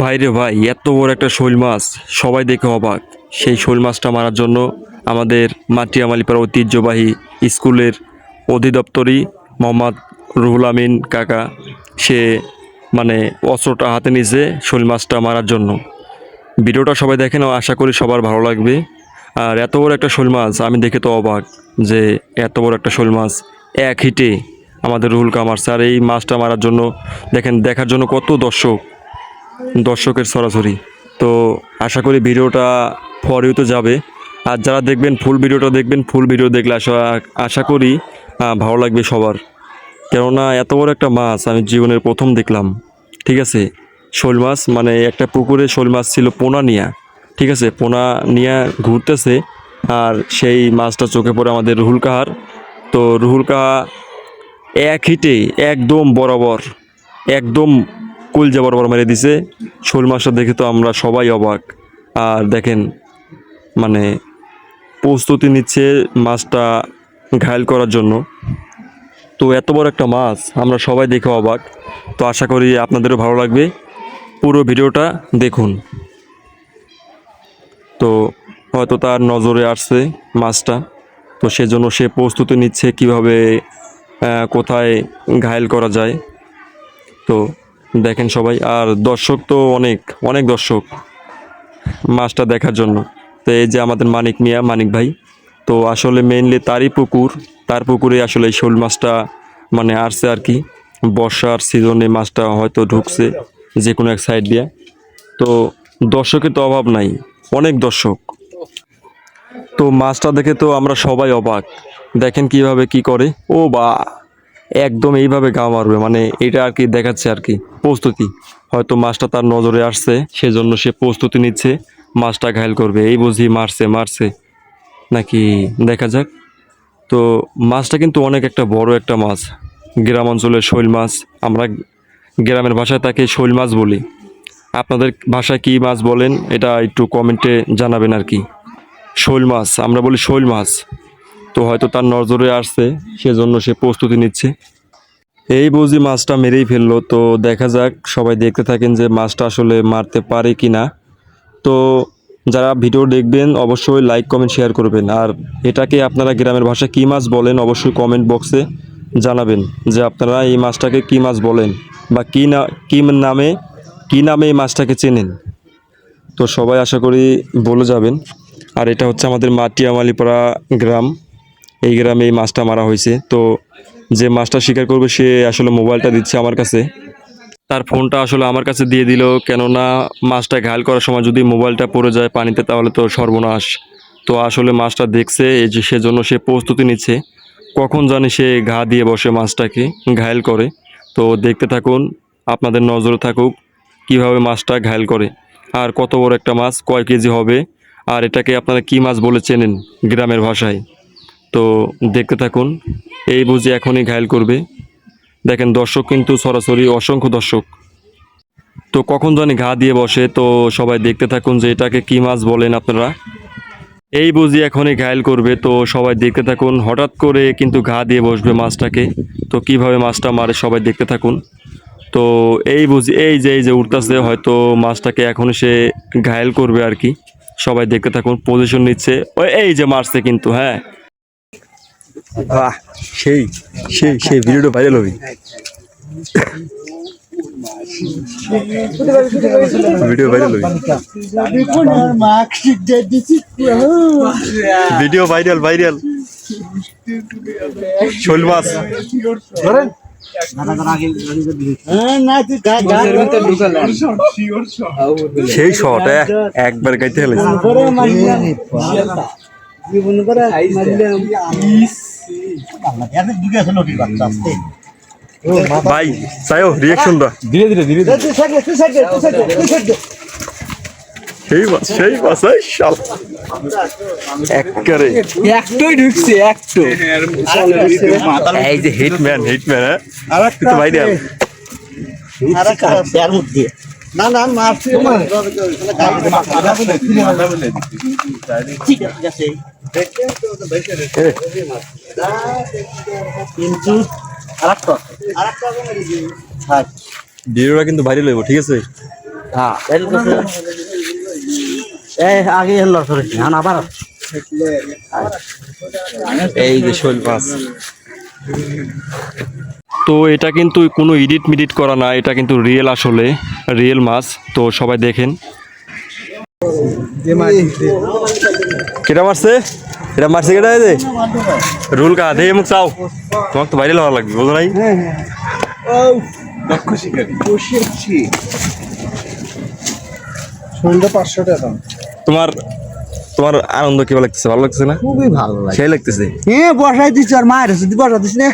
ভাইরে ভাই, এত বড় একটা শোল মাছ সবাই দেখে অবাক। সেই শোল মাছটা মারার জন্য আমাদের মাটিয়ামালিপাড়া ঐতিহ্যবাহী স্কুলের অধিদপ্তরি মোহাম্মদ রুহুল আমিন কাকা, সে মানে অস্ত্রটা হাতে নিয়েছে শোল মাছটা মারার জন্য। ভিডিওটা সবাই দেখেন, আশা করি সবার ভালো লাগবে। আর এত বড় একটা শোল মাছ আমি দেখে তো অবাক, যে এত বড় একটা শোল মাছ এক হিটে আমাদের রুহুল কা মারছে। আর এই মাছটা মারার জন্য দেখেন, দেখার জন্য কত দর্শকের সরাসরি। তো আশা করি ভিডিওটা ফর তো যাবে। আর যারা দেখবেন ফুল ভিডিওটা দেখবেন, ফুল ভিডিও দেখলে আশা করি ভালো লাগবে সবার। কেননা এত বড় একটা মাছ আমি জীবনের প্রথম দেখলাম। ঠিক আছে, শোল মাছ মানে একটা পুকুরে শোল মাছ ছিল পোনা নিয়া। ঠিক আছে, পোনা নিয়া ঘুরতেছে, আর সেই মাছটা চোখে পড়ে আমাদের রুহুল কাহার। তো রুহুল কাহা এক হিটে একদম বরাবর, একদম কলজা বরাবর মেরে দিছে। শোল মাছটা দেখে তো আমরা সবাই অবাক। আর দেখেন, মানে প্রস্তুতি নিচ্ছে মাছটা ঘায়েল করার জন্য। তো এত বড় একটা মাছ আমরা সবাই দেখে অবাক। তো আশা করি আপনাদেরও ভালো লাগবে, পুরো ভিডিওটা দেখুন। তো হয়তো তার নজরে আসছে মাছটা, তো সেজন্য সে প্রস্তুতি নিচ্ছে কিভাবে কোথায় ঘায়েল করা যায়। তো দেখেন সবাই, আর দর্শক তো অনেক অনেক দর্শক মাছটা দেখার জন্য। তো এই যে আমাদের মানিক মিয়া, মানিক ভাই, তো আসলে মেইনলি তারই পুকুর, তার পুকুরে আসলে এই শোল মাছটা মানে আসছে আর কি। বর্ষার সিজনে মাছটা হয়তো ঢুকছে যে কোনো এক সাইড দিয়ে। তো দর্শকের তো অভাব নাই, অনেক দর্শক। তো মাছটা দেখে তো আমরা সবাই অবাক। দেখেন কিভাবে কি করে, ও বা একদম এইভাবে গা মারবে, মানে এটা আর কি দেখাচ্ছে আর কি প্রস্তুতি। হয়তো মাছটা তার নজরে আসছে, সেজন্য সে প্রস্তুতি নিচ্ছে মাছটা ঘায়েল করবে। এই বুঝি মারছে মারছে নাকি, দেখা যাক। তো মাছটা কিন্তু অনেক একটা বড় একটা মাছ, গ্রাম অঞ্চলের শৈল মাছ। আমরা গ্রামের ভাষায় তাকে শৈল মাছ বলি। আপনাদের ভাষায় কী মাছ বলেন এটা একটু কমেন্টে জানাবেন আর কি। শৈল মাছ আমরা বলি, শৈল মাছ। তো হয়তো তার নজরে আসছে, সেজন্য সে প্রস্তুতি নিচ্ছে। এই বুঝি মাছটা মেরেই ফেললো। তো দেখা যাক, সবাই দেখতে থাকেন যে মাছটা আসলে মারতে পারে কি না। তো যারা ভিডিও দেখবেন অবশ্যই লাইক কমেন্ট শেয়ার করবেন। আর এটাকে আপনারা গ্রামের ভাষায় কী মাছ বলেন অবশ্যই কমেন্ট বক্সে জানাবেন, যে আপনারা এই মাছটাকে কী মাছ বলেন, বা কী নামে এই মাছটাকে চেনেন। তো সবাই আশা করি বলে যাবেন। আর এটা হচ্ছে আমাদের মাটিয়ামালিপাড়া গ্রাম, এই গ্রামে এই মাছটা মারা হয়েছে। তো যে মাছটা শিকার করবে সে আসলে মোবাইলটা দিচ্ছে আমার কাছে, তার ফোনটা আসলে আমার কাছে দিয়ে দিল। কেননা মাছটা ঘায়াল করার সময় যদি মোবাইলটা পড়ে যায় পানিতে, তাহলে তো সর্বনাশ। তো আসলে মাছটা দেখছে, এই যে সেজন্য সে প্রস্তুতি নিচ্ছে, কখন জানি সে ঘা দিয়ে বসে মাছটাকে ঘায়েল করে। তো দেখতে থাকুন, আপনাদের নজরে থাকুক কিভাবে মাছটা ঘায়েল করে, আর কত বড় একটা মাছ, কয় কেজি হবে, আর এটাকে আপনারা কী মাছ বলে চেনেন গ্রামের ভাষায়। তো দেখতে থাকুন, এই বুঝি এখনই ঘায়েল করবে। দেখেন দর্শক কিন্তু সরাসরি অসংখ্য দর্শক। তো কখন জানি ঘা দিয়ে বসে, তো সবাই দেখতে থাকুন যে এটাকে কি মাছ বলেন আপনারা। এই বুঝি এখনই ঘায়েল করবে, তো সবাই দেখতে থাকুন। হঠাৎ করে কিন্তু ঘা দিয়ে বসবে মাছটাকে। তো কিভাবে মাছটা মারে সবাই দেখতে থাকুন। তো এই বুঝি এই যে উঠতেছে, হয়তো মাছটাকে এখন সে ঘায়েল করবে আর কি। সবাই দেখতে থাকুন, পজিশন নিচ্ছে, ওই এই যে মারছে কিন্তু। হ্যাঁ, বাহ, সেই সেই সেই ভিডিওটা ভাইরাল হবে, ভিডিও ভাইরাল হবে, ভিডিও ভাইরাল ভাইরাল। শোল মাছ সেই শট একবার গাইতে হলে ভাই চাইও রিয়াকশন দা ধীরে ধীরে ধীরে সেই মাছ সেই মাছ শাল একবারে একটাই ঢুকছে একটু এই যে হিটম্যান হিটম্যান হ্যাঁ কিন্তু ভাই দেখ না না মারছে ঠিক আছে কিন্তু ভিডিওটা কিন্তু ভাইরাল হইব, ঠিক আছে। হ্যাঁ এই আগে এলো সরে না আবার এই যে শোল মাছ তো এটা কিন্তু কোনো এডিট মিডিট করা না, এটা কিন্তু রিয়েল, আসলে রিয়েল মাছ। তো সবাই দেখেন। কেটা মারছে, এটা মারছে কেটা? এই যে রুল কা দে মুখ চাও, তোমাকে তো বাইরে লওয়া লাগবে, বুঝো নাই? দক্ষ শিকারি বসেছি শোলটা 500 টাকা তোমার তোমার আনন্দ কেমন লাগতেছে? ভালো লাগতেছে না? খুবই ভালো লাগে সেই লাগতেছে। বসাই দিচ্ছ আর মায়ের বসা দিস না